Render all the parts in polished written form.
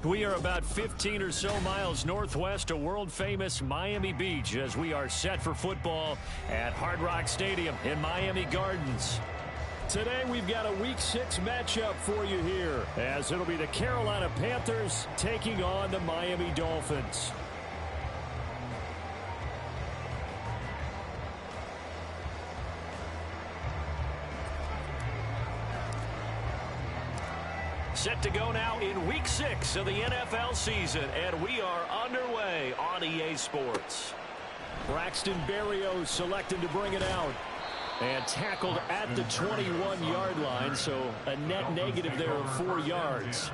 We are about 15 or so miles northwest of world-famous Miami Beach as we are set for football at Hard Rock Stadium in Miami Gardens. Today we've got a Week 6 matchup for you here, as it'll be the Carolina Panthers taking on the Miami Dolphins. Set to go now in Week 6 of the NFL season, and we are underway on EA Sports. Braxton Berrios selected to bring it out. And tackled at the 21-yard line, so a net negative there of 4 yards.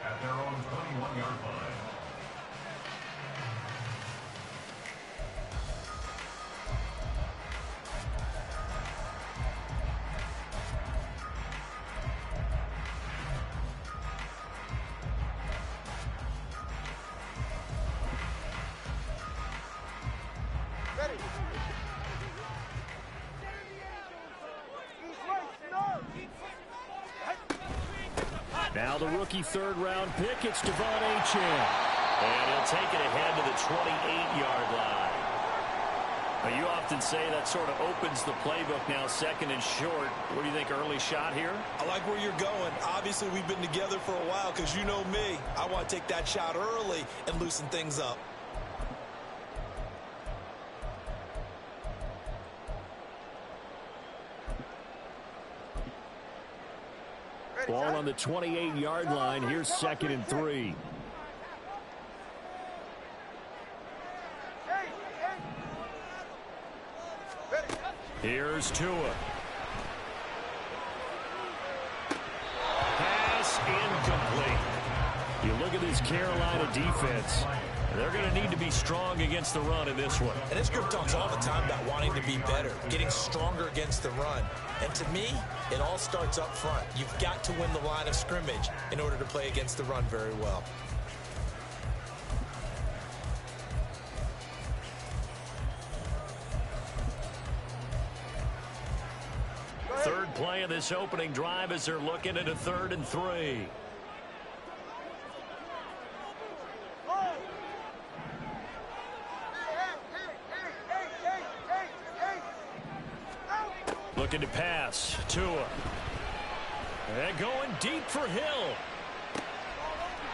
At their own 21-yard line. Now the rookie third-round pick, it's Devon Achane. And he'll take it ahead to the 28-yard line. Now, you often say that sort of opens the playbook now, second and short. What do you think, early shot here? I like where you're going. Obviously, we've been together for a while because you know me. I want to take that shot early and loosen things up. Ball on the 28-yard line. Here's second and 3. Here's Tua. Pass incomplete. You look at this Carolina defense. They're going to need to be strong against the run in this one. And this group talks all the time about wanting to be better, getting stronger against the run. And to me, it all starts up front. You've got to win the line of scrimmage in order to play against the run very well. Third play of this opening drive as they're looking at a 3rd and 3. Looking to pass. Tua. And going deep for Hill.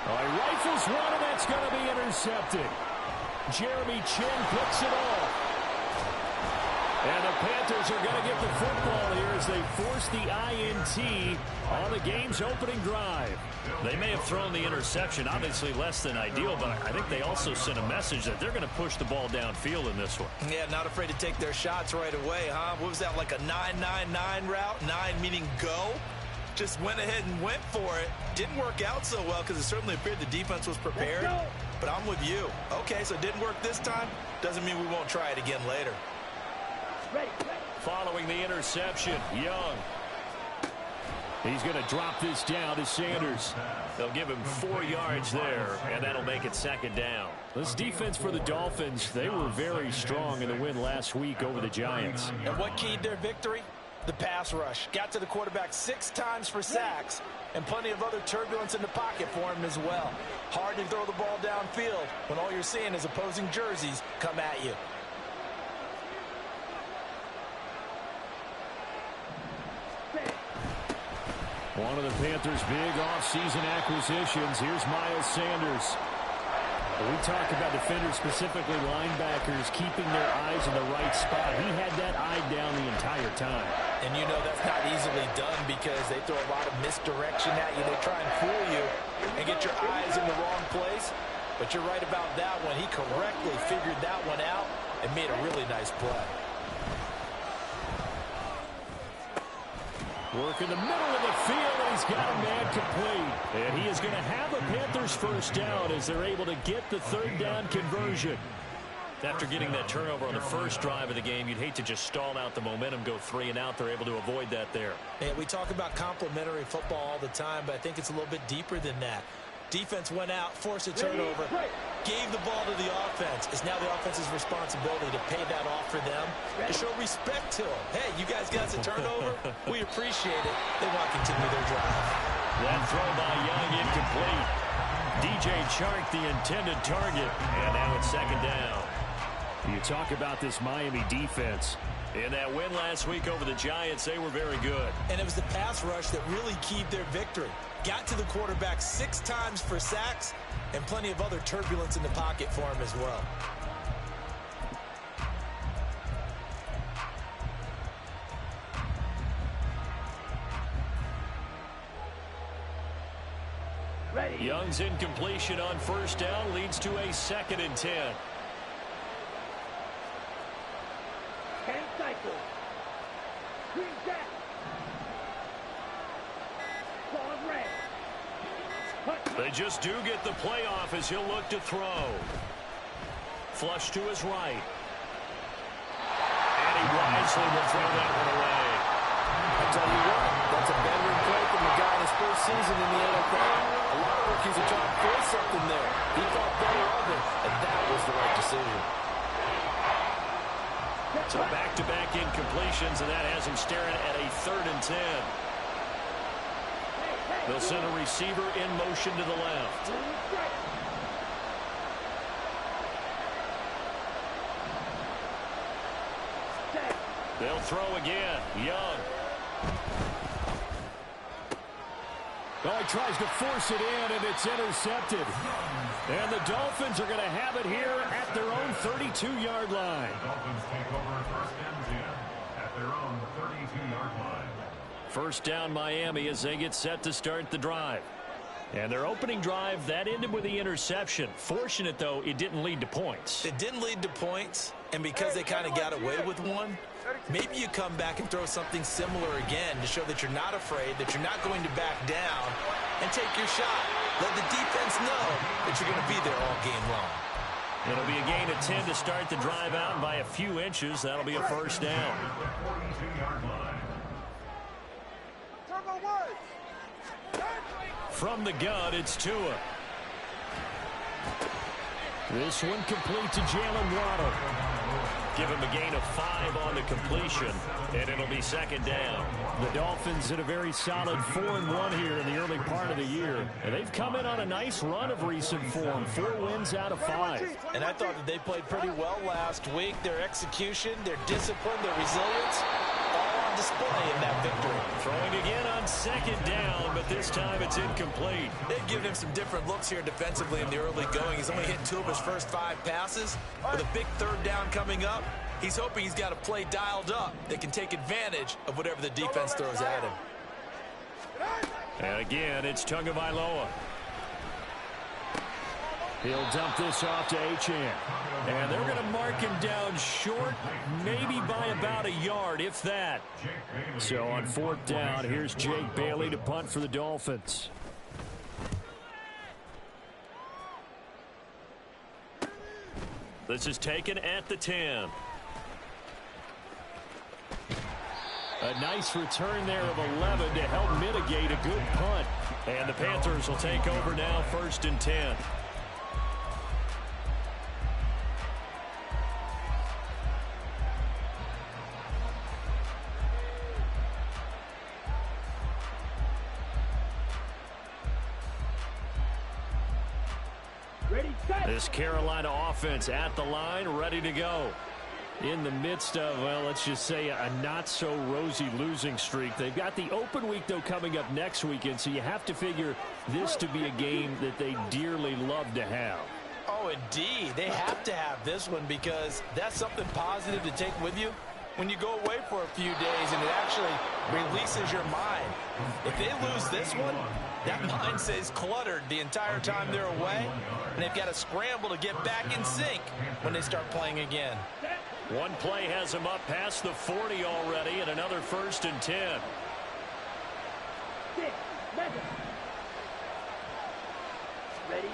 He rifles one, and that's going to be intercepted. Jeremy Chin picks it off. And the Panthers are going to get the football here as they force the INT on the game's opening drive. They may have thrown the interception, obviously less than ideal, but I think they also sent a message that they're going to push the ball downfield in this one. Yeah, not afraid to take their shots right away, huh? What was that, like a 9-9-9 route? 9 meaning go? Just went ahead and went for it. Didn't work out so well because it certainly appeared the defense was prepared. But I'm with you. Okay, so it didn't work this time. Doesn't mean we won't try it again later. Following the interception, Young. He's going to drop this down to Sanders. They'll give him 4 yards there, and that'll make it second down. This defense for the Dolphins, they were very strong in the win last week over the Giants. And what keyed their victory? The pass rush. Got to the quarterback 6 times for sacks, and plenty of other turbulence in the pocket for him as well. Hard to throw the ball downfield when all you're seeing is opposing jerseys come at you. One of the Panthers' big offseason acquisitions. Here's Miles Sanders. We talk about defenders, specifically linebackers, keeping their eyes in the right spot. He had that eye down the entire time. And you know that's not easily done because they throw a lot of misdirection at you. They try and fool you and get your eyes in the wrong place. But you're right about that one. He correctly figured that one out and made a really nice play. Work in the middle of the field, and he's got a man complete. And he is going to have a Panthers first down as they're able to get the 3rd down conversion. After getting that turnover on the first drive of the game, you'd hate to just stall out the momentum, go 3 and out. They're able to avoid that there. Yeah, we talk about complementary football all the time, but I think it's a little bit deeper than that. Defense went out, forced a turnover, gave the ball to the offense. It's now the offense's responsibility to pay that off for them, to show respect to them. Hey, you guys got us a turnover. We appreciate it. They want to continue their drive. That throw by Young incomplete. DJ Chark, the intended target, and now it's second down. You talk about this Miami defense. In that win last week over the Giants, they were very good. And it was the pass rush that really keyed their victory. Got to the quarterback 6 times for sacks and plenty of other turbulence in the pocket for him as well. Young's incompletion on first down leads to a 2nd and 10. 10 cycles. Green jack. Ball red. They just do get the playoff as he'll look to throw. Flush to his right. And he wisely will throw that one away. I tell you what, that's a veteran play from the guy in his first season in the NFL. A lot of rookies are trying to force something there. He thought better of it, and that was the right decision. So back-to-back incompletions, and that has him staring at a 3rd and 10. They'll send a receiver in motion to the left. They'll throw again. Young. Well, he tries to force it in, and it's intercepted. And the Dolphins are going to have it here at their own 32-yard line. The Dolphins take over 1st and 10 at their own 32-yard line. First down Miami as they get set to start the drive. And their opening drive, that ended with the interception. Fortunate, though, it didn't lead to points. It didn't lead to points, and because they kind of got away with one, maybe you come back and throw something similar again to show that you're not afraid, that you're not going to back down, and take your shot. Let the defense know that you're going to be there all game long. It'll be a gain of 10 to start the drive out, and by a few inches, that'll be a first down. 42-yard line. From the gun, it's Tua. This one complete to Jalen Waddle. Give him a gain of 5 on the completion, and it'll be second down. The Dolphins in a very solid 4-1 here in the early part of the year. And they've come in on a nice run of recent form, 4 wins out of 5. And I thought that they played pretty well last week. Their execution, their discipline, their resilience, all on display in that victory. Throwing again on second down, but this time it's incomplete. They've given him some different looks here defensively in the early going. He's only hit 2 of his first 5 passes. With a big 3rd down coming up, he's hoping he's got a play dialed up that can take advantage of whatever the defense throws at him. And again, it's Tagovailoa. He'll dump this off to Achane. And they're going to mark him down short, maybe by about a yard, if that. So on 4th down, here's Jake Bailey to punt for the Dolphins. This is taken at the 10. A nice return there of 11 to help mitigate a good punt. And the Panthers will take over now, 1st and 10. This Carolina offense at the line, ready to go. In the midst of, well, let's just say a not-so-rosy losing streak. They've got the open week, though, coming up next weekend, so you have to figure this to be a game that they dearly love to have. Oh, indeed. They have to have this one because that's something positive to take with you when you go away for a few days, and it actually releases your mind. If they lose this one, that mind stays cluttered the entire time they're away, and they've got to scramble to get back in sync when they start playing again. One play has them up past the 40 already, and another 1st and 10. Ready?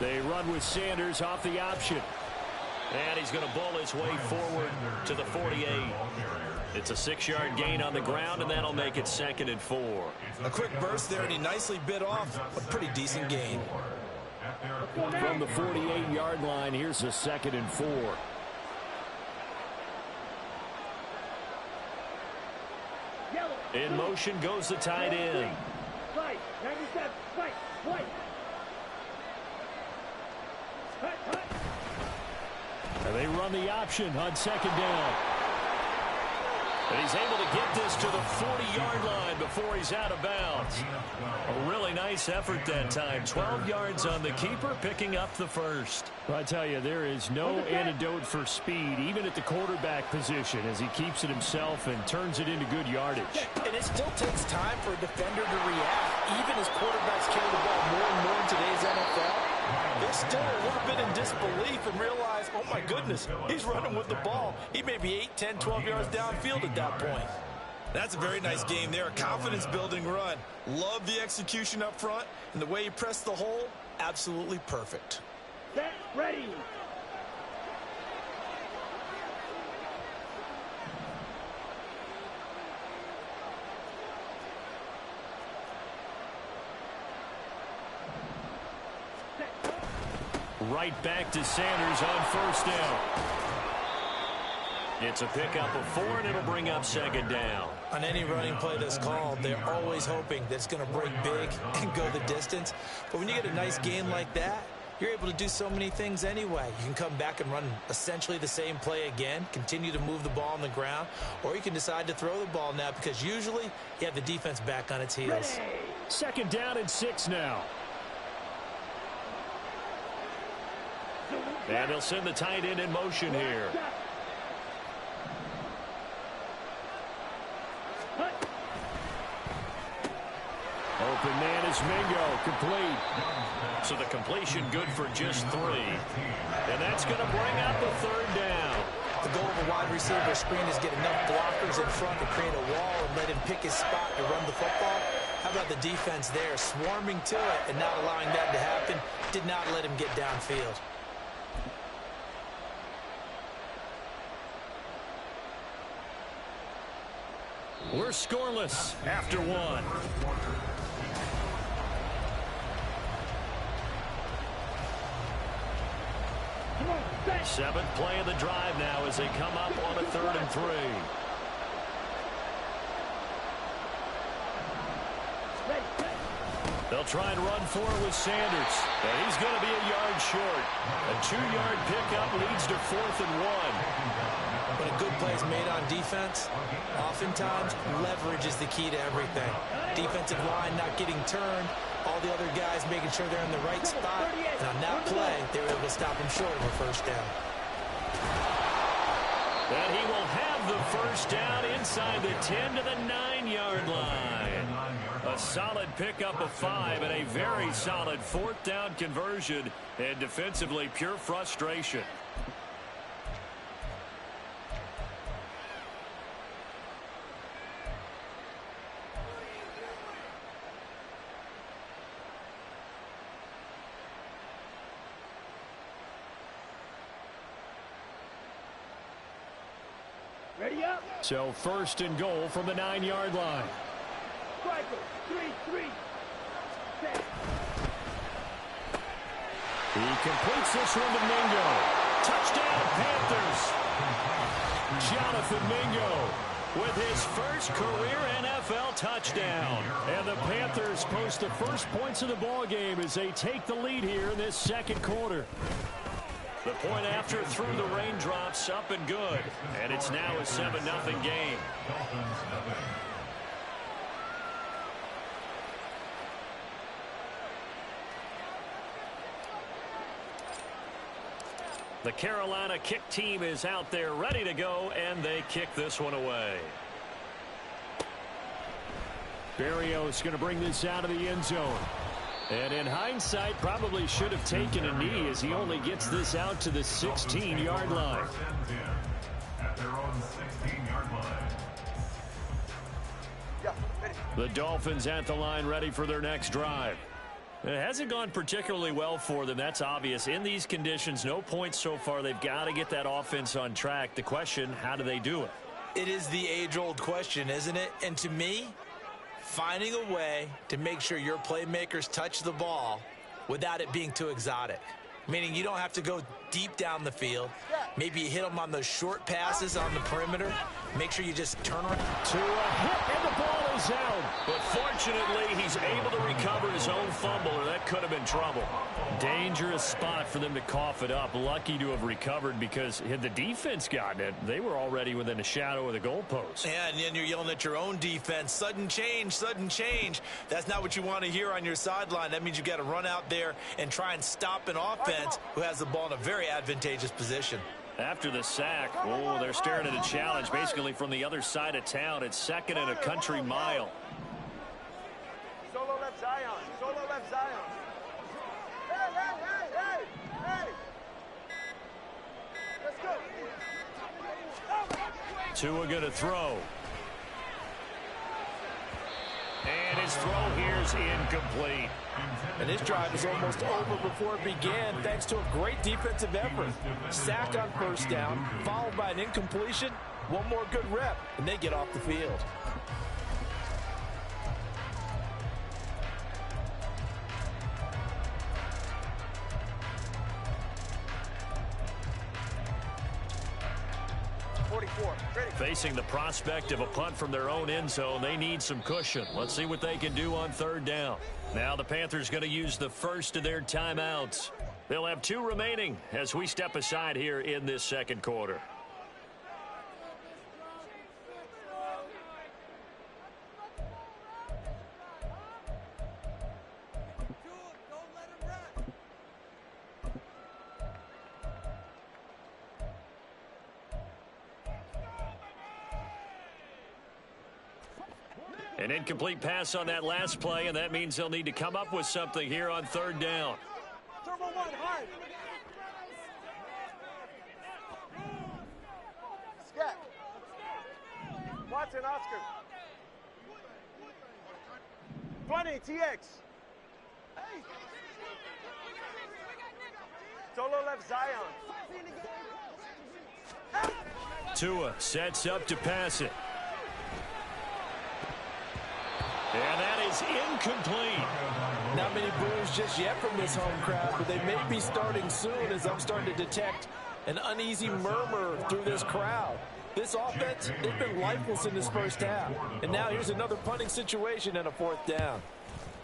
They run with Sanders off the option. And he's going to bull his way forward to the 48. It's a 6-yard gain on the ground, and that'll make it 2nd and 4. A quick burst there, and he nicely bit off a pretty decent gain. From the 48-yard line, here's a 2nd and 4. In motion goes the tight end. Fight. 97. Fight. White. And they run the option on second down. And he's able to get this to the 40-yard line before he's out of bounds. A really nice effort that time. 12 yards on the keeper, picking up the first. Well, I tell you, there is no antidote for speed, even at the quarterback position, as he keeps it himself and turns it into good yardage. And it still takes time for a defender to react. Even as quarterbacks carry the ball more and more in today's NFL, they're still a little bit in disbelief and realize, oh my goodness, he's running with the ball. He may be 8, 10, 12 yards downfield at that point. That's a very nice game there. A confidence-building run. Love the execution up front, and the way he pressed the hole, absolutely perfect. Set, ready. Right back to Sanders on first down. It's a pickup of 4, and it'll bring up second down. On any running play that's called, they're always hoping that it's going to break big and go the distance. But when you get a nice game like that, you're able to do so many things anyway. You can come back and run essentially the same play again, continue to move the ball on the ground, or you can decide to throw the ball now because usually you have the defense back on its heels. Second down and 6 now. And they'll send the tight end in motion here. Open man is Mingo, complete. So the completion good for just 3. And that's going to bring up a third down. The goal of a wide receiver screen is get enough blockers in front to create a wall and let him pick his spot to run the football. How about the defense there, swarming to it and not allowing that to happen? Did not let him get downfield. We're scoreless after 1. Seventh play of the drive now as they come up on a 3rd and 3. They'll try and run for it with Sanders. And he's going to be a yard short. A 2-yard pickup leads to 4th and 1. When a good play is made on defense, oftentimes leverage is the key to everything. Defensive line not getting turned, all the other guys making sure they're in the right spot. And on that play, they were able to stop him short of a first down. And he will have the first down inside the 10 to the 9-yard line. A solid pickup of 5 and a very solid 4th down conversion. And defensively, pure frustration. Ready up. So 1st and goal from the 9-yard line. Striker, 3-3. Set. He completes this one to Mingo. Touchdown, Panthers. Jonathan Mingo with his first career NFL touchdown. And the Panthers post the first points of the ball game as they take the lead here in this second quarter. The point after through the raindrops, up and good. And it's now a 7-0 game. The Carolina kick team is out there ready to go, and they kick this one away. Berrios going to bring this out of the end zone. And in hindsight, probably should have taken a knee as he only gets this out to the 16-yard line. At their own 16-yard line. The Dolphins at the line ready for their next drive. It hasn't gone particularly well for them. That's obvious. In these conditions, no points so far. They've got to get that offense on track. The question, how do they do it? It is the age-old question, isn't it? And to me, finding a way to make sure your playmakers touch the ball without it being too exotic. Meaning you don't have to go deep down the field. Maybe you hit them on those short passes on the perimeter. Make sure you just turn around. To a hit, and the ball goes out. But fortunately, he's able to recover his own fumble, or that could have been trouble. Dangerous spot for them to cough it up. Lucky to have recovered, because had the defense gotten it, they were already within a shadow of the goalpost. Yeah, and then you're yelling at your own defense. Sudden change, sudden change. That's not what you want to hear on your sideline. That means you've got to run out there and try and stop an offense who has the ball in a very advantageous position. After the sack, oh, they're staring at a challenge basically from the other side of town. It's 2nd and a country mile. Solo left Zion. Solo left Zion. Hey! Let's go. Tua going to throw. And his throw here is incomplete. And this drive is almost over before it began, thanks to a great defensive effort. Sack on first down, followed by an incompletion. One more good rep, and they get off the field. Facing the prospect of a punt from their own end zone, they need some cushion. Let's see what they can do on 3rd down. Now the Panthers going to use the first of their timeouts. They'll have 2 remaining as we step aside here in this 2nd quarter. An incomplete pass on that last play, and that means they'll need to come up with something here on 3rd down. Turbo 1, hard. Scat. Watson, Oscar. 20, TX. Solo left Zion. Tua sets up to pass it. And that is incomplete. Not many boos just yet from this home crowd, but they may be starting soon, as I'm starting to detect an uneasy murmur through this crowd. This offense, they've been lifeless in this first half. And now here's another punting situation and a 4th down.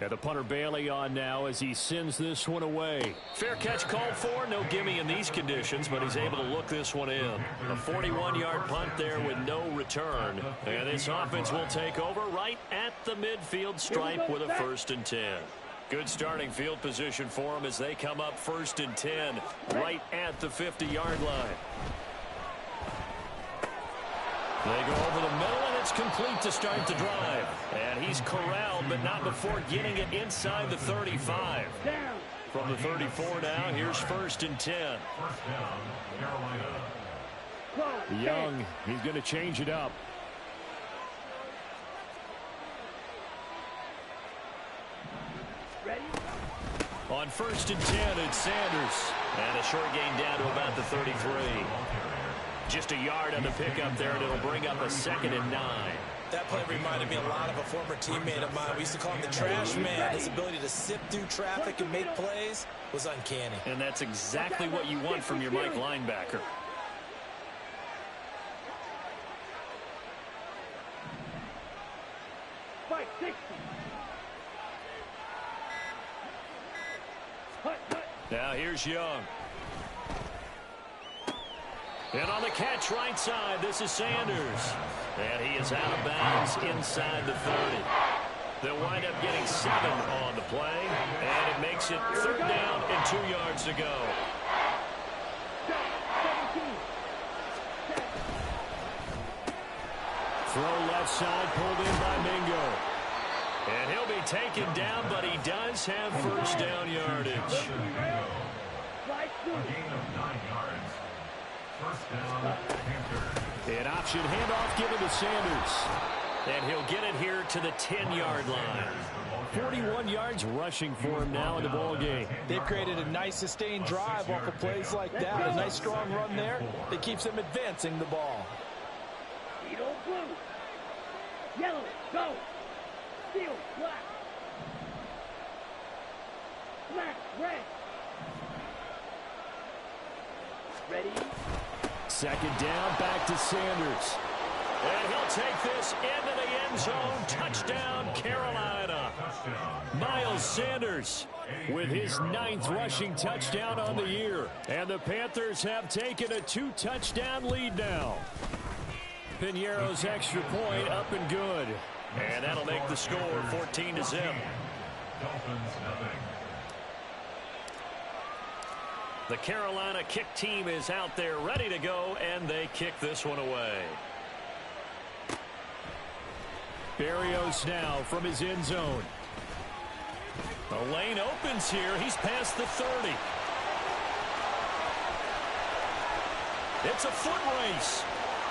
And the punter Bailey on now as he sends this one away. Fair catch called for. No gimme in these conditions, but he's able to look this one in. A 41-yard punt there with no return. And this offense will take over right at the midfield stripe with a 1st and 10. Good starting field position for them as they come up 1st and 10 right at the 50-yard line. They go over the middle, and it's complete to start the drive. And he's corralled, but not before getting it inside the 35. From the 34 now, here's 1st and 10. Young, he's going to change it up. On 1st and 10, it's Sanders. And a short gain down to about the 33. Just a yard on the pickup there, and it'll bring up a 2nd and 9. That play reminded me a lot of a former teammate of mine. We used to call him the trash man. His ability to sift through traffic and make plays was uncanny. And that's exactly what you want from your Mike linebacker. Fight 60. Now here's Young. And on the catch right side, this is Sanders. And he is out of bounds inside the 30. They'll wind up getting 7 on the play. And it makes it 3rd down and 2 yards to go. Throw left side, pulled in by Mingo. And he'll be taken down, but he does have 1st down yardage. An option handoff given to Sanders. And he'll get it here to the 10-yard line. 41 yards rushing for him now in the ball game. They've created a nice sustained drive off of plays like that. A nice strong run there that keeps them advancing the ball. Blue. Yellow. Go. Steel. Black. Black. Red. Ready. 2nd down, back to Sanders. And he'll take this into the end zone. Touchdown, Carolina. Miles Sanders with his 9th rushing touchdown on the year. And the Panthers have taken a 2-touchdown lead now. Piñeiro's extra point up and good. And that'll make the score 14-0. Dolphins nothing. The Carolina kick team is out there ready to go, and they kick this one away. Berrios now from his end zone. The lane opens here. He's past the 30. It's a foot race.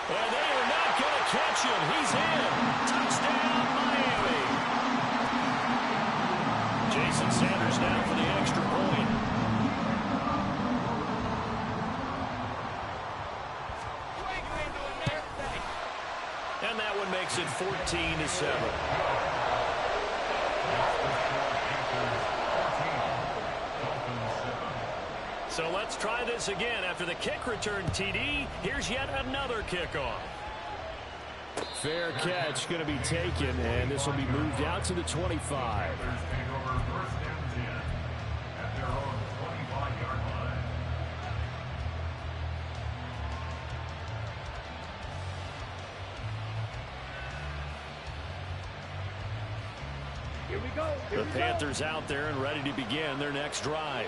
And they are not going to catch him. He's in. Touchdown, Miami. Jason Sanders now for the extra point. And that one makes it 14-7. So let's try this again. After the kick return TD, here's yet another kickoff. Fair catch going to be taken, and this will be moved out to the 25. Here we go. The Panthers out there and ready to begin their next drive.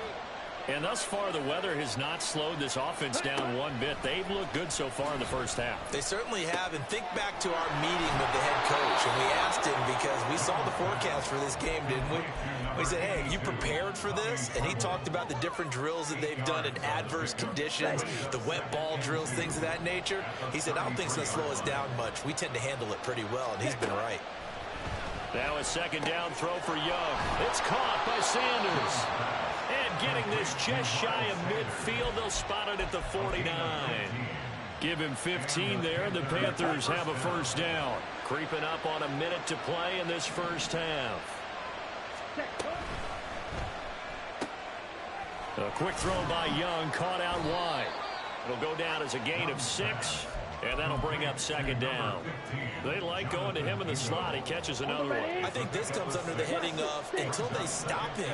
And thus far, the weather has not slowed this offense down one bit. They've looked good so far in the first half. They certainly have. And think back to our meeting with the head coach. And we asked him because we saw the forecast for this game, didn't we? We said, hey, you prepared for this? And he talked about the different drills that they've done in adverse conditions, the wet ball drills, things of that nature. He said, I don't think it's going to slow us down much. We tend to handle it pretty well, and he's been right. Now a second down throw for Young. It's caught by Sanders. And getting this just shy of midfield, they'll spot it at the 49. Give him 15 there, and the Panthers have a first down. Creeping up on a minute to play in this first half. A quick throw by Young, caught out wide. It'll go down as a gain of 6. And that'll bring up second down. They like going to him in the slot. He catches another one. I think this comes under the heading of until they stop him,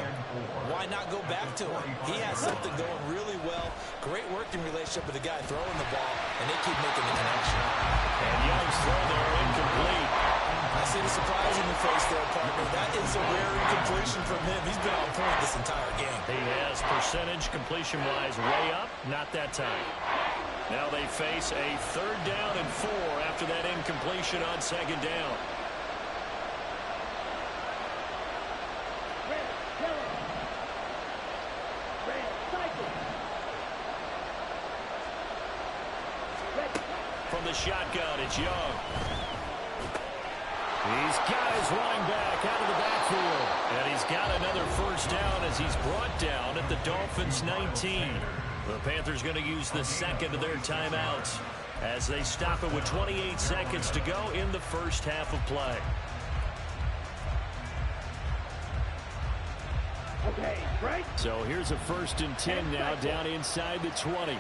why not go back to him? He has something going really well. Great working relationship with the guy throwing the ball, and they keep making the connection. And Young's throw there incomplete. I see the surprise in the face there, partner. That is a rare incompletion from him. He's been on point this entire game. He has percentage completion-wise way up. Not that time. Now they face a 3rd down and 4 after that incompletion on second down. Red, yellow. Red, cycle. Red. From the shotgun, it's Young. He's got his running back out of the backfield. And he's got another first down as he's brought down at the Dolphins' 19. The Panthers going to use the second of their timeouts as they stop it with 28 seconds to go in the first half of play. Okay, right. So here's a 1st and 10 now down inside the 20.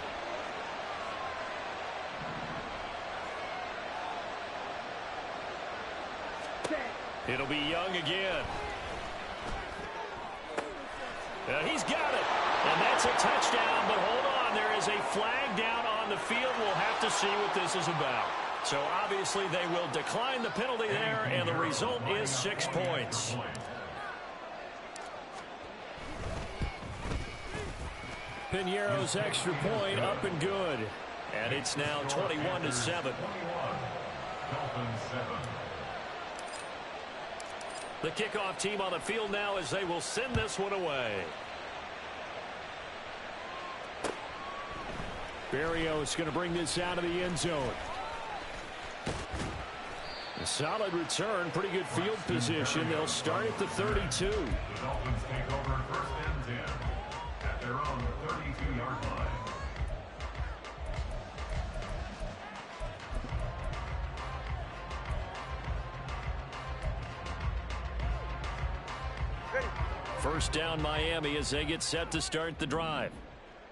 It'll be Young again. He's got it. And that's a touchdown, but hold on. There is a flag down on the field. We'll have to see what this is about. So obviously they will decline the penalty there, and the result is 6 points. Piñeiro's extra point up and good. And it's now 21-7. The kickoff team on the field now as they will send this one away. Berrios going to bring this out of the end zone. A solid return, pretty good field position. They'll start at the 32. The Dolphins take over 1st and 10 at their own 32-yard line. First down Miami as they get set to start the drive.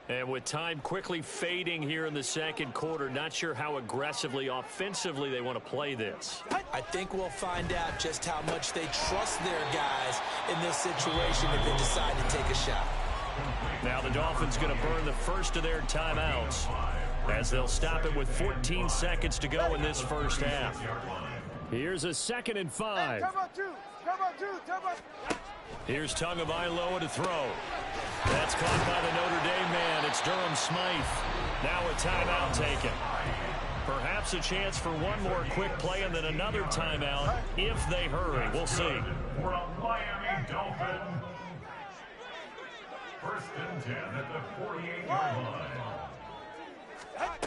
And with time quickly fading here in the second quarter, not sure how aggressively, offensively they want to play this. I think we'll find out just how much they trust their guys in this situation if they decide to take a shot. Now the Dolphins going to burn the first of their timeouts as they'll stop it with 14 seconds to go in this first half. Here's a 2nd and 5. Here's Tagovailoa to throw. That's caught by the Notre Dame man. It's Durham Smythe. Now a timeout taken. Perhaps a chance for one more quick play and then another timeout if they hurry. We'll see. For a Miami Dolphin. 1st and 10 at the 48-yard line.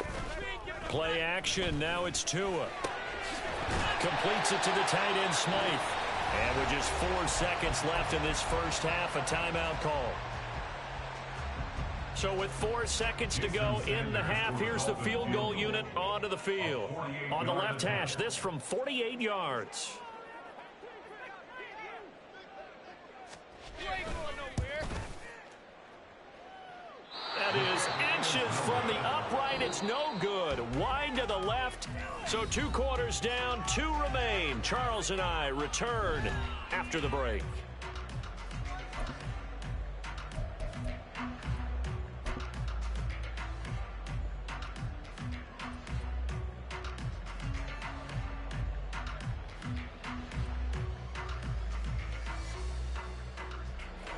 Play action. Now it's Tua. Completes it to the tight end Smythe. And with just 4 seconds left in this first half, a timeout call. So with 4 seconds to go in the half, here's the field goal unit onto the field. On the left hash, this from 48 yards. That is inches from the upright. It's no good. Wide to the left. So 2 quarters down, 2 remain. Charles and I return after the break.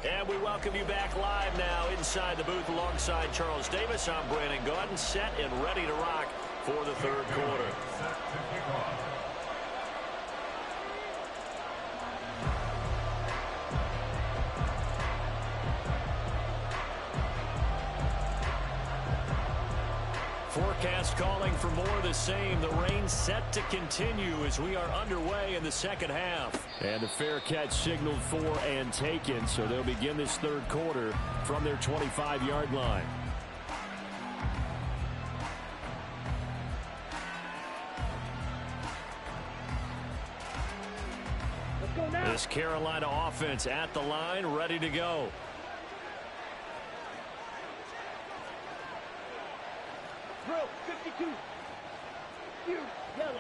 And we welcome you back live now inside the booth alongside Charles Davis. I'm Brandon Gaudin, set and ready to rock for the third quarter. Forecast calling for more of the same. The rain set to continue as we are underway in the second half. And the fair catch signaled for and taken, so they'll begin this third quarter from their 25-yard line. Let's go now. This Carolina offense at the line, ready to go. Drill, 52. You, yellow.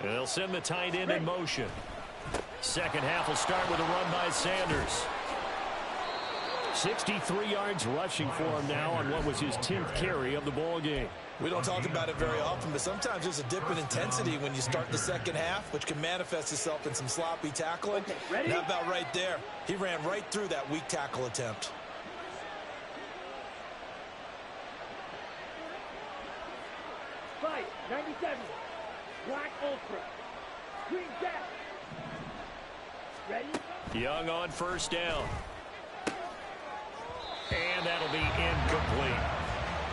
And they'll send the tight end in motion. Second half will start with a run by Sanders. 63 yards rushing for him now on what was his 10th carry of the ball game. We don't talk about it very often, but sometimes there's a dip in intensity when you start the second half, which can manifest itself in some sloppy tackling. Okay, ready? Not about right there. He ran right through that weak tackle attempt. Fight, 97. Black Ultra. Green Jack. Ready? Young on first down. And that'll be incomplete.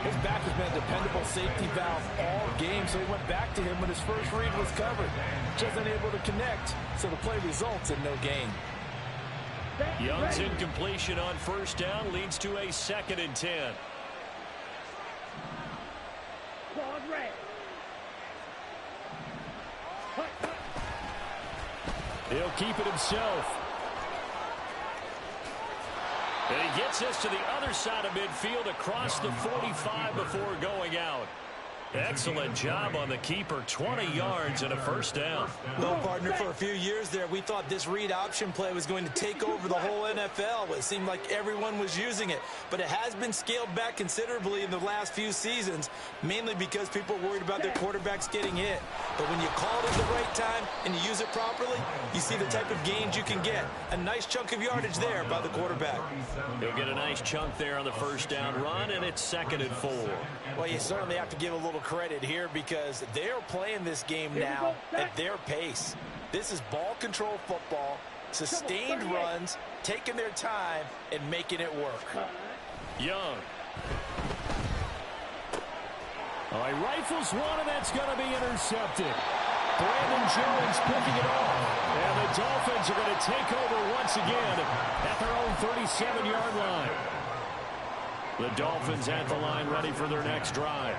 His back has been a dependable safety valve all game, so he went back to him when his first read was covered. Just unable to connect, so the play results in no gain. Young's incompletion on first down leads to a 2nd and 10. Quad red. He'll keep it himself. And he gets us to the other side of midfield across the 45 before going out. Excellent job on the keeper. 20 yards and a first down. Well, partner, for a few years there, we thought this read option play was going to take over the whole NFL. It seemed like everyone was using it. But it has been scaled back considerably in the last few seasons, mainly because people are worried about their quarterbacks getting hit. But when you call it at the right time and you use it properly, you see the type of gains you can get. A nice chunk of yardage there by the quarterback. He'll get a nice chunk there on the first down run, and it's 2nd and 4. Well, you certainly have to give a little credit here because they're playing this game now at their pace. This is ball control football, sustained runs, taking their time, and making it work. Young. All right, rifles one, and that's going to be intercepted. Brandon Jones picking it off. And the Dolphins are going to take over once again at their own 37-yard line. The Dolphins at the line ready for their next drive.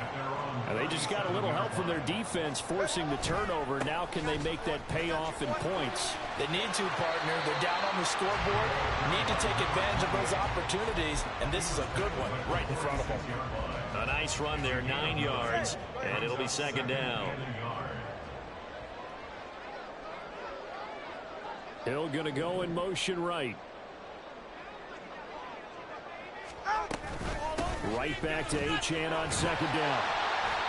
And they just got a little help from their defense forcing the turnover. Now can they make that pay off in points? They need to, partner. They're down on the scoreboard. Need to take advantage of those opportunities, and this is a good one right in front of them. A nice run there, 9 yards, and it'll be second down. Hill going to go in motion right. Right back to Achane on second down.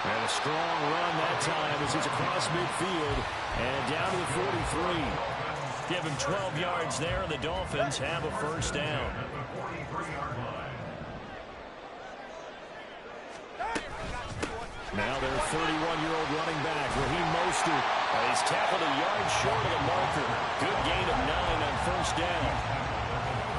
And a strong run that time as he's across midfield and down to the 43. Give him 12 yards there, and the Dolphins have a first down. Now their 31-year-old running back, Raheem Mostert. He's tackled a yard short of the marker. Good gain of 9 on first down.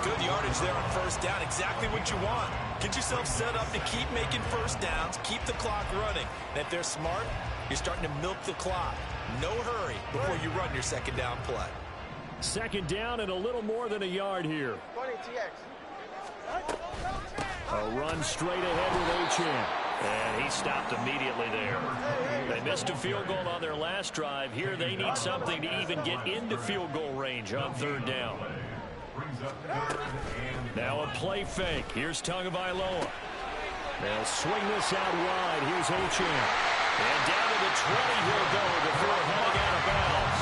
Good yardage there on first down. Exactly what you want. Get yourself set up to keep making first downs, keep the clock running. And if they're smart, you're starting to milk the clock. No hurry before you run your second down play. Second down and a little more than a yard here. A run straight ahead with Achane. And he stopped immediately there. They missed a field goal on their last drive. Here they need something to even get into field goal range on third down. Now a play fake. Here's Tagovailoa. They'll swing this out wide. Here's Achane. And down to the 20 he'll go before heading out of bounds.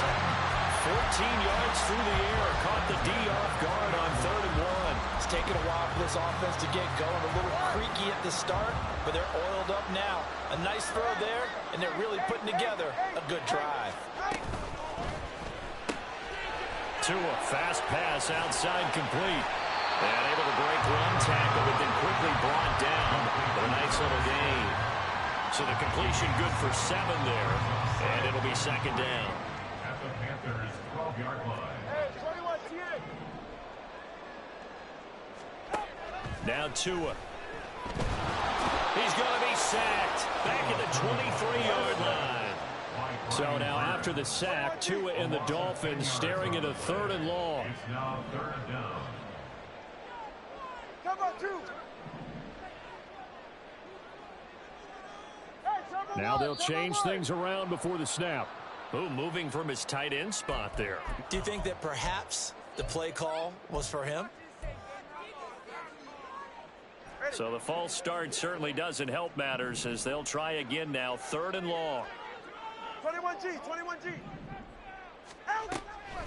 14 yards through the air. Caught the D off guard on 3rd and 1. It's taken a while for this offense to get going. A little creaky at the start, but they're oiled up now. A nice throw there, and they're really putting together a good drive. Tua, fast pass outside complete. And able to break one tackle, but then quickly brought down. But a nice little gain. So the completion good for 7 there. And it'll be second down. At the Panthers' 12-yard line. Hey, 21, here. Now Tua. He's going to be sacked. Back at the 23-yard line. So now after the sack, Tua and the Dolphins staring at a 3rd and long. It's now 3rd and down. Come on, 2. Now they'll change things around before the snap. Oh, moving from his tight end spot there. Do you think that perhaps the play call was for him? So the false start certainly doesn't help matters as they'll try again now. 3rd and long. 21G, 21G. Out.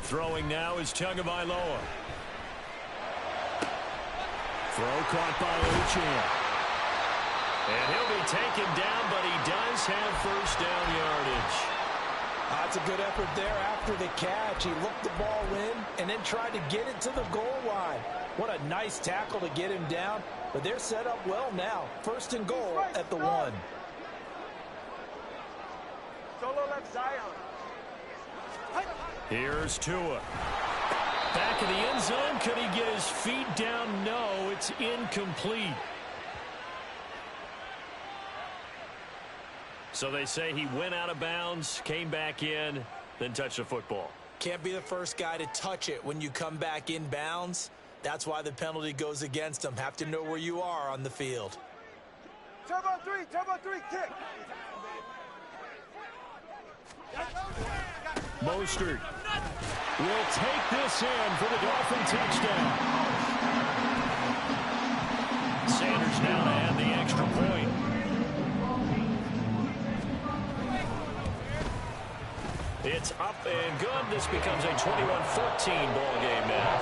Throwing now is Tagovailoa. Throw caught by Achane. And he'll be taken down, but he does have first down yardage. That's a good effort there after the catch. He looked the ball in and then tried to get it to the goal line. What a nice tackle to get him down. But they're set up well now. 1st and goal at the 1. Solo left Zion. Here's Tua. Back in the end zone. Could he get his feet down? No, it's incomplete. So they say he went out of bounds, came back in, then touched the football. Can't be the first guy to touch it when you come back in bounds. That's why the penalty goes against him. Have to know where you are on the field. Turbo 3, kick. Mostert will take this in for the Dolphin touchdown. Sanders now to add the extra point. It's up and good. This becomes a 21-14 ball game now.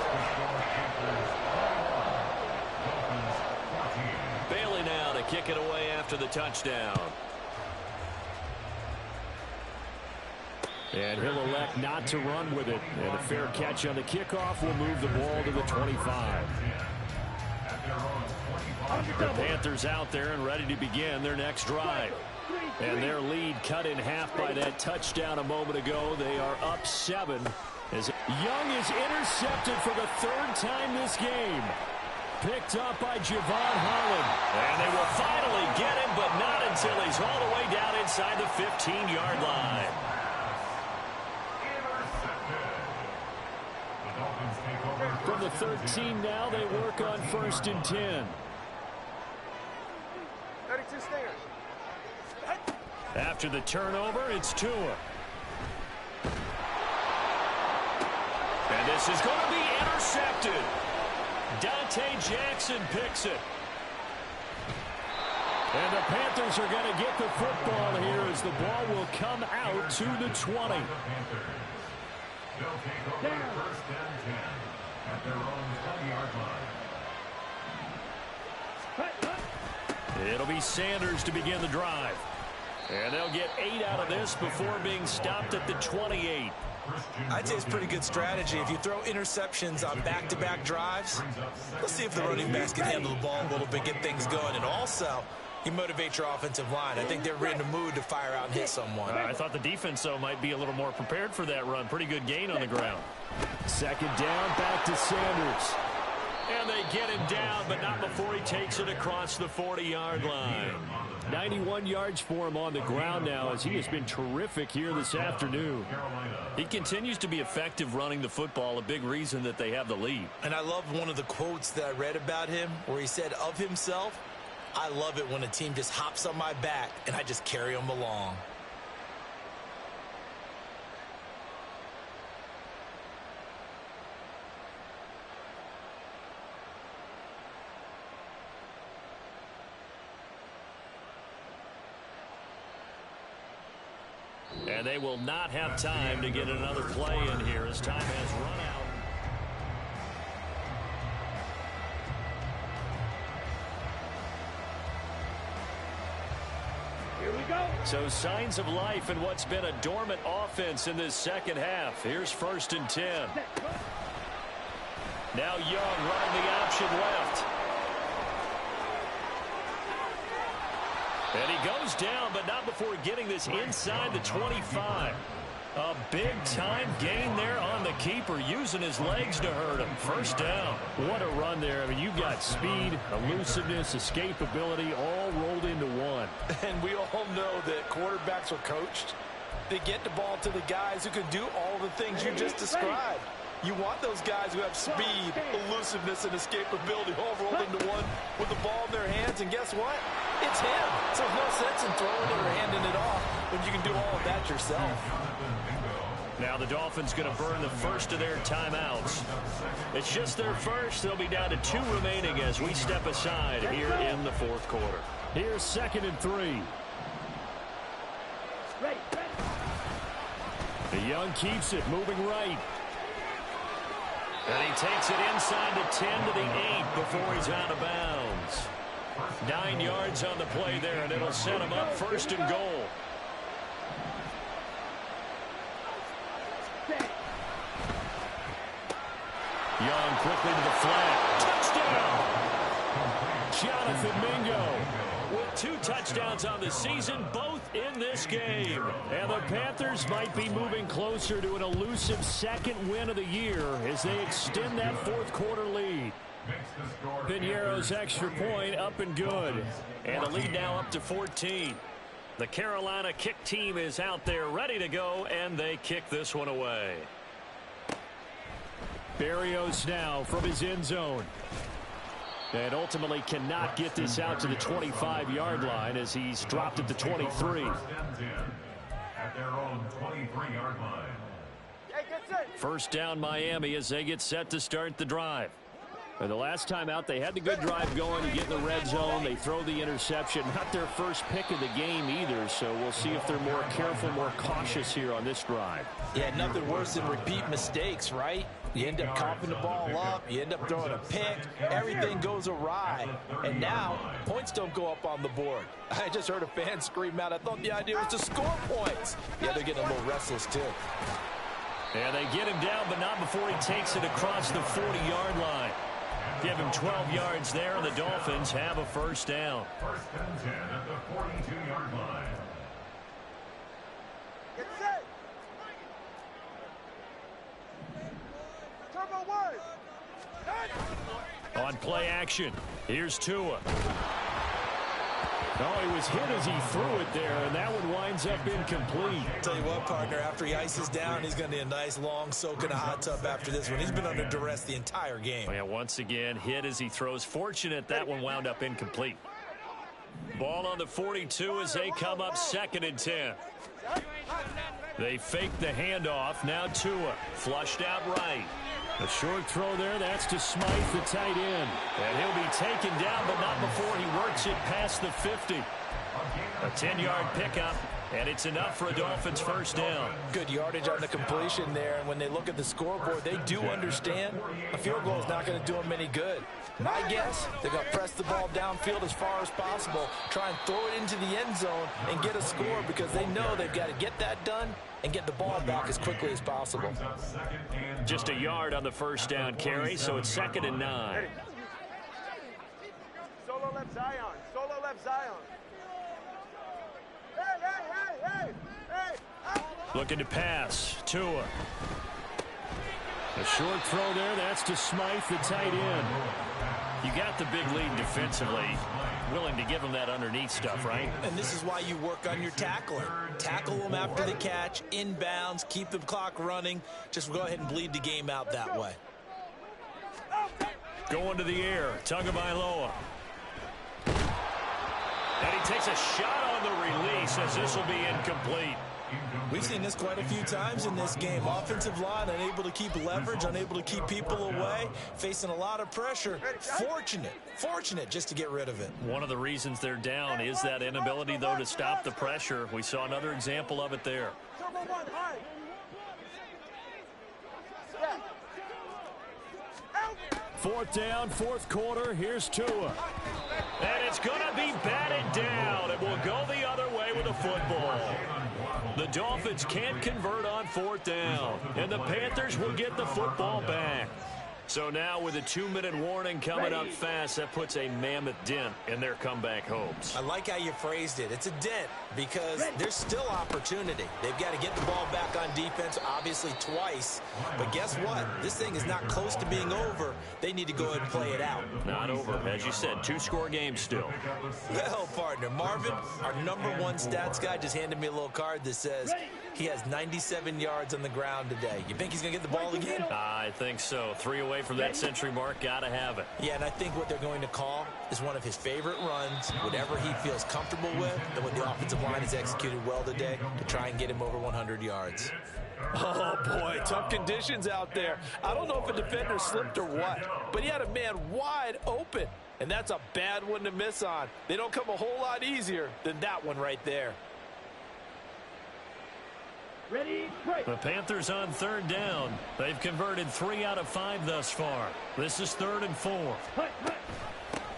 Bailey now to kick it away after the touchdown. And he'll elect not to run with it. And a fair catch on the kickoff will move the ball to the 25. The Panthers out there and ready to begin their next drive. And their lead cut in half by that touchdown a moment ago. They are up 7. As Young is intercepted for the 3rd time this game. Picked up by Javon Holland. And they will finally get him, but not until he's all the way down inside the 15-yard line. From the 13 now, they work on 1st and 10. After the turnover, it's Tua. And this is going to be intercepted. Dante Jackson picks it. And the Panthers are going to get the football here as the ball will come out to the 20. They'll take over first and 10 at their own 20-yard line. It'll be Sanders to begin the drive. And they'll get 8 out of this before being stopped at the 28. I'd say it's pretty good strategy. If you throw interceptions on back-to-back drives, let's see if the running backs can handle the ball a little bit, get things going. And also, you motivate your offensive line. I think they're in the mood to fire out and hit someone. I thought the defense, though, might be a little more prepared for that run. Pretty good gain on the ground. Second down, back to Sanders. And they get him down, but not before he takes it across the 40-yard line. 91 yards for him on the ground now as he has been terrific here this afternoon. He continues to be effective running the football, a big reason that they have the lead. And I love one of the quotes that I read about him where he said of himself, "I love it when a team just hops on my back and I just carry them along." And they will not have time to get another play in here as time has run out. Here we go. So signs of life in what's been a dormant offense in this second half. Here's first and 10. Now Young running the option left. And he goes down, but not before getting this inside the 25. A big-time gain there on the keeper, using his legs to hurt him. First down. What a run there. I mean, you've got speed, elusiveness, escapability, all rolled into one. And we all know that quarterbacks are coached. They get the ball to the guys who can do all the things you just described. You want those guys who have speed, elusiveness, and escapability all rolled into one with the ball in their hands. And guess what? It's him. So there's no sense in throwing it or handing it off when you can do all of that yourself. Now the Dolphins going to burn the first of their timeouts. It's just their first. They'll be down to 2 remaining as we step aside here in the fourth quarter. Here's second and 3. The Young keeps it, moving right. And he takes it inside the 10 to the 8 before he's out of bounds. 9 yards on the play there, and it'll set him up first and goal. Young quickly to the flat. Touchdown! Jonathan Mingo with 2 touchdowns on the season, both in this game. And the Panthers might be moving closer to an elusive second win of the year as they extend that fourth quarter lead. Piñeiro's extra point up and good. And the lead now up to 14. The Carolina kick team is out there ready to go, and they kick this one away. Berrios now from his end zone. And ultimately cannot get this out to the 25-yard line as he's dropped at the 23. At their own 23-yard line. First down Miami as they get set to start the drive. And the last time out, they had the good drive going. You get in the red zone, they throw the interception. Not their first pick of the game either, so we'll see if they're more careful, more cautious here on this drive. Yeah, nothing worse than repeat mistakes, right? You end up coughing the ball up, you end up throwing a pick, everything goes awry. And now, points don't go up on the board. I just heard a fan scream out, I thought the idea was to score points. Yeah, they're getting a little restless too. And they get him down, but not before he takes it across the 40-yard line. Give him 12 yards there, and the Dolphins have a first down. First and 10 at the 42-yard line. Get set. Turbo 1. On play action, here's Tua. Oh, he was hit as he threw it there, and that one winds up incomplete. Tell you what, partner, after he ices down, he's going to need a nice long soak in a hot tub after this one. He's been under duress the entire game. Yeah, once again, hit as he throws. Fortunate that one wound up incomplete. Ball on the 42 as they come up 2nd and 10. They fake the handoff. Now Tua flushed out right. A short throw there. That's to Smythe, the tight end. And he'll be taken down, but not before he works it past the 50. A 10-yard pickup, and it's enough for a Dolphins first down. Good yardage on the completion there, and when they look at the scoreboard, they do understand a field goal is not going to do them any good. My guess, they're going to press the ball downfield as far as possible, try and throw it into the end zone and get a score because they know they've got to get that done and get the ball back as quickly as possible. Just a yard on the first down carry, so it's 2nd and 9. Solo left Zion. Solo left Zion. Hey. Looking to pass. Tua. A short throw there. That's to Smythe, the tight end. You got the big lead defensively. Willing to give them that underneath stuff, right? And this is why you work on your tackling. Tackle them after the catch, inbounds, keep the clock running. Just go ahead and bleed the game out that way. Going to the air. Tagovailoa. And he takes a shot on the release as this will be incomplete. We've seen this quite a few times in this game. Offensive line unable to keep leverage, unable to keep people away, facing a lot of pressure. Fortunate just to get rid of it. One of the reasons they're down is that inability, though, to stop the pressure. We saw another example of it there. Fourth down, fourth quarter. Here's Tua. And it's going to be batted down. It will go the other way with a football. The Dolphins can't convert on fourth down. And the Panthers will get the football back. So now with a 2-minute warning coming up fast, that puts a mammoth dent in their comeback hopes. I like how you phrased it. It's a dent because there's still opportunity. They've got to get the ball back on defense, obviously twice. But guess what? This thing is not close to being over. They need to go ahead and play it out. Not over. As you said, 2-score game still. Well, partner, Marvin, our #1 stats guy, just handed me a little card that says he has 97 yards on the ground today. You think he's going to get the ball again? I think so. 3 away from that century mark. Got to have it. Yeah, and I think what they're going to call is one of his favorite runs, whatever he feels comfortable with, and what the offensive line has executed well today to try and get him over 100 yards. Oh, boy, tough conditions out there. I don't know if a defender slipped or what, but he had a man wide open, and that's a bad one to miss on. They don't come a whole lot easier than that one right there. The Panthers on third down. They've converted 3 out of 5 thus far. This is 3rd and 4.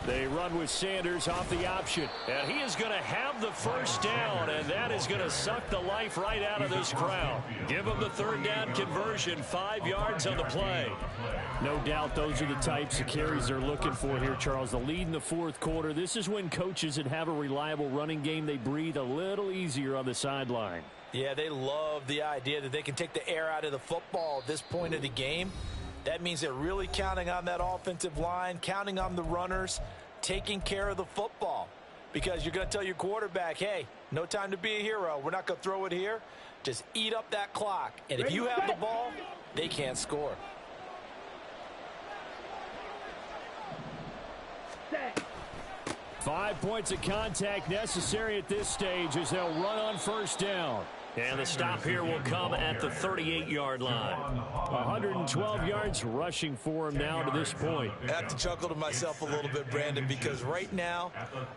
They run with Sanders off the option. And he is going to have the first down, and that is going to suck the life right out of this crowd. Give them the third down conversion, 5 yards on the play. No doubt those are the types of carries they're looking for here, Charles. The lead in the fourth quarter. This is when coaches that have a reliable running game, they breathe a little easier on the sideline. Yeah, they love the idea that they can take the air out of the football at this point of the game. That means they're really counting on that offensive line, counting on the runners, taking care of the football. Because you're going to tell your quarterback, hey, no time to be a hero. We're not going to throw it here. Just eat up that clock. And if you have the ball, they can't score. Set. 5 points of contact necessary at this stage as they'll run on first down. And the stop here will come at the 38-yard line. 112 yards rushing for him now to this point. I have to chuckle to myself a little bit, Brandon, because right now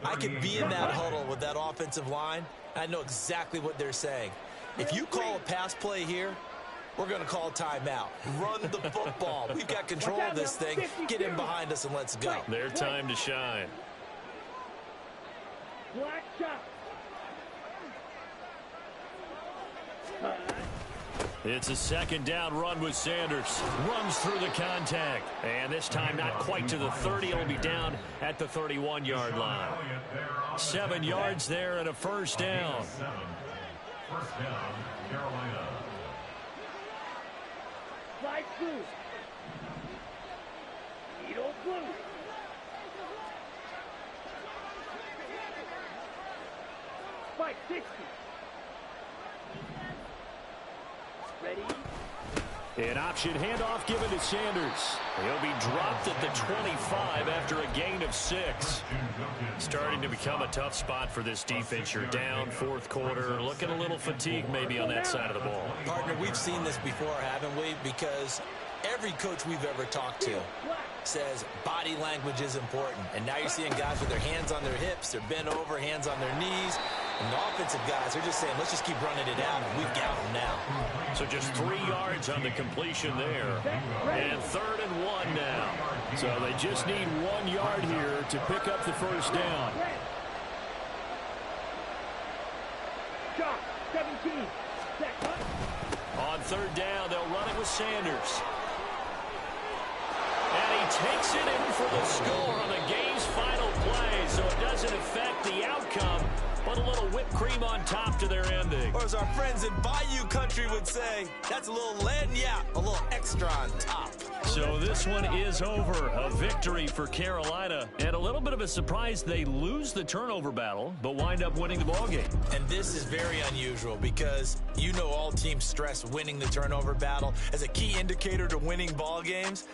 I could be in that huddle with that offensive line. I know exactly what they're saying. If you call a pass play here, we're going to call timeout. Run the football. We've got control of this thing. Get in behind us and let's go. Their time to shine. Black shot. It's a second down run with Sanders. Runs through the contact. And this time not quite to the 30. It'll be down at the 31-yard line. 7 yards there and a first down. First down, Carolina. Slide blue. Needle blue. Spike 60. Ready? An option handoff given to Sanders. He'll be dropped at the 25 after a gain of 6. Starting to become a tough spot for this defense. You're down fourth quarter. Looking a little fatigued maybe on that side of the ball. Partner, we've seen this before, haven't we? Because every coach we've ever talked to says body language is important. And now you're seeing guys with their hands on their hips, they're bent over, hands on their knees. And the offensive guys are just saying, let's just keep running it out, and we've got them now. So just 3 yards on the completion there. And 3rd and 1 now. So they just need 1 yard here to pick up the first down. Shot, 17. On 3rd down, they'll run it with Sanders. And he takes it in for the score on the game's final play, so it doesn't affect the outcome, but a little whipped cream on top to their ending. Or as our friends in Bayou Country would say, that's a little lagniappe, a little extra on top. So this one is over. A victory for Carolina. And a little bit of a surprise, they lose the turnover battle, but wind up winning the ballgame. And this is very unusual because you know all teams stress winning the turnover battle as a key indicator to winning ball games.